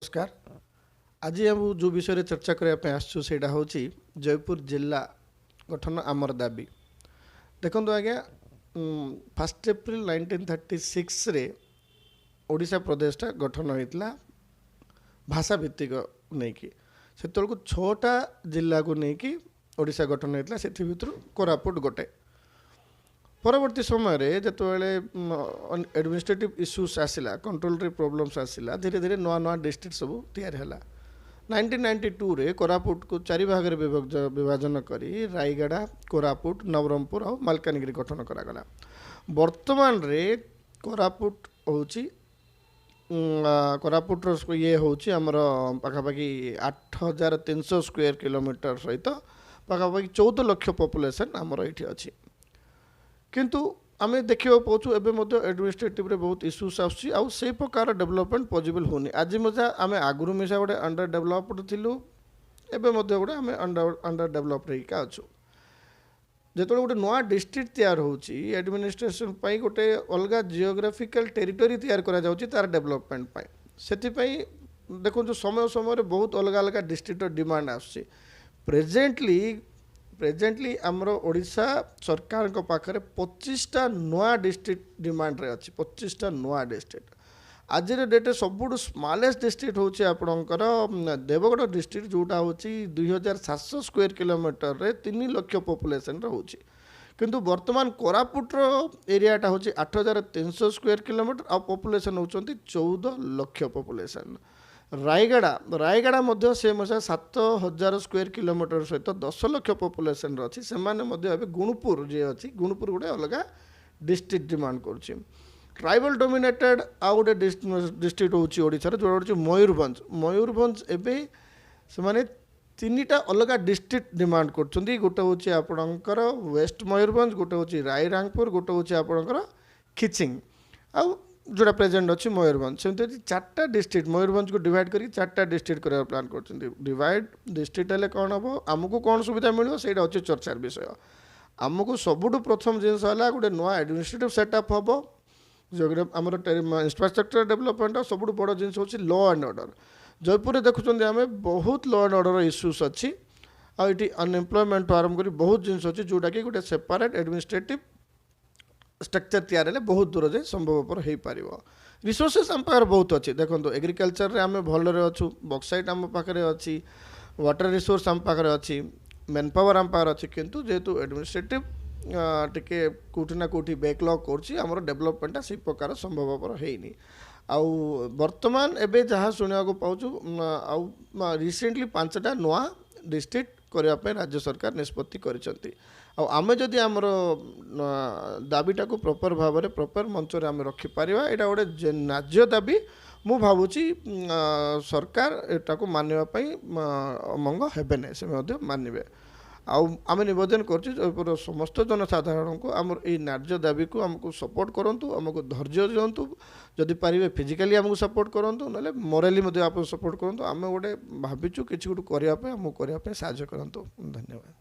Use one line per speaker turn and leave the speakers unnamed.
नमस्कार। आज हम जो विषय चर्चा करने आसु से हूँ जयपुर जिला गठन आमर दाबी। देखो आज्ञा 1 एप्रिल 1936 रे ओडिशा प्रदेश गठन होता भाषा भित्तिक नहीं कि से 6टा जिला को लेकिन ओडिशा गठन होता से कोरापुट गोटे। परवर्ती समय जो एडमिनिस्ट्रेटिव इश्यूज आसला कंट्रोल प्रोब्लेम्स आसला धीरे धीरे नुआ नुआ डिस्ट्रिक्ट सब तैयारी है। 1992 रे कोरापुट को 4 भाग में विभाजन करी रायगड़ा कोरापुट नवरंगपुर और मालकानगिरी गठन करागला। वर्तमान रे कोरापुट होची कोरापुट ये होची हमर पाखापाखि 8300 स्क्वायर किलोमीटर सहित पाखापाखि 14 लाख पॉपुलेशन हमर एठी अछि। किंतु आमे देखियो पाछु एबे मध्य एडमिनिस्ट्रेटिव रे बहुत इश्यूज आछि आ से प्रकार डेवलपमेंट पॉसिबल होनी। आज मजा आमे आगुरु मिसा गोटे अंडर डेवलप्ड थिलु एबे मध्य गोटे आमे अंडर डेवलप्ड रहिका अछु। जेतोले गोटे नवा डिस्ट्रिक्ट तैयार होछि एडमिनिस्ट्रेशन पई गोटे अलगा जियोग्राफिकल टेरिटरी तैयार करा जाउछि तार डेवलपमेंट पई। सेति पई देखो जो समय समय रे बहुत अलगा अलगा डिस्ट्रिक्ट डिमांड आछि। प्रेजेंटली आमर ओडिशा सरकार को पाखरे 25टा नुआ डिस्ट्रिक्ट डिमांड रे अछि। 25टा नुआ डिस्ट्रिक्ट आज डेट सबुठ स्मॉलेस्ट डिस्ट्रिक्ट होछि आपणकर देवगढ़ डिस्ट्रिक्ट जोटा होछि 2700 स्क्वायर किलोमीटर रे 3 लाख पॉपुलेशन रे होछि। किंतु वर्तमान कोरापुट एरियाटा होछि 8300 स्क्वायर किलोमीटर आ पॉपुलेशन होछंती 14 लाख पॉपुलेशन। रायगड़ा मध्य से मसा 7000 स्क्वायर किलोमीटर सहित 10 लाख पॉपुलेशन अच्छी से गुणपुर जे अच्छी गुणपुर गोटे अलग डिस्ट्रिक्ट डिमांड करुच्ची। ट्राइबल डोमिनेटेड आ गोटे डिस्ट्रिक्ट होची ओडिशा जो होची मयूरभंज एबे से माने 3टा अलग डिस्ट्रिक्ट डिमांड करछंती। गोटे होची आपणकर वेस्ट मयूरभंज गोटे होची रायरंगपुर गोटे होची आपणकर खिचिंग आ जोड़ा प्रेजेंट अच्छी मयूरभंज से 4टा डिस्ट्रिक्ट मयूरभंज को डिवाइड करी 4टा डिस्ट्रिक्ट करार प्लान कर डिवाइड डिस्ट्रिक्ट हेल्ले कौन हम आमको कौन सुविधा मिले से अच्छे चर्चार विषय। आमको सबुठ प्रथम जिनस है गोटे नुआ एडमिनिस्ट्रेटिव सेटअप हम जो आम इंफ्रास्ट्रक्चर डेवलपमेंट सबुठ बड़ जिन हूँ लॉ एंड ऑर्डर। जयपुर में देखुं आम बहुत लॉ एंड ऑर्डर इश्यूज अच्छी आईटी अनएम्प्लॉयमेंट आरंभ कर बहुत जिन अच्छी जोटा कि गोटे सेपरेट एडमिनिस्ट्रेटिव स्ट्रक्चर तैयार है बहुत दूर जाए संभवपर हो पार। रिसोर्सेस आम पाखे बहुत अच्छी देखो एग्रीकल्चर रे आम भलरे अच्छु बक्साइट आम पाखे अच्छी वाटर रिसोर्स आम पाखे अच्छी मैन पावर आम पाखे अच्छी किंतु जेहेतु एडमिनिस्ट्रेटिव टिके कोठी ना कोठी बैकलॉग कर डेवलपमेंटा से प्रकार संभवपर होनी। आउ वर्तमान एबे जहाँ शुणा पाऊँ रिसेंटली 5टा नुआ डिस्ट्रिक्ट करने राज्य सरकार निष्पत्ति करिसेंती। आमे जदि आमर दाबीटा को प्रॉपर भाव में प्रॉपर मंच रे आमे रखि परिबा एटा गोटे न्याज्य दाबी मु भावुची सरकार एटा को मानिबा पई अमंग हेबे नै से मानिबे। आमे निवेदन करछि जयपुर समस्त जनसाधारण को आमर ए न्याज्य दाबी को हमको सपोर्ट करंतु हमको धैर्य दियंतु जदि पारिबे फिजिकली हमको सपोर्ट करंतु नले मोराली मध्ये आप सपोर्ट करंतु आमे गोटे भाबिचु किछि गोटे करिया पई हमको करिया पई सहायता करंतु। धन्यवाद।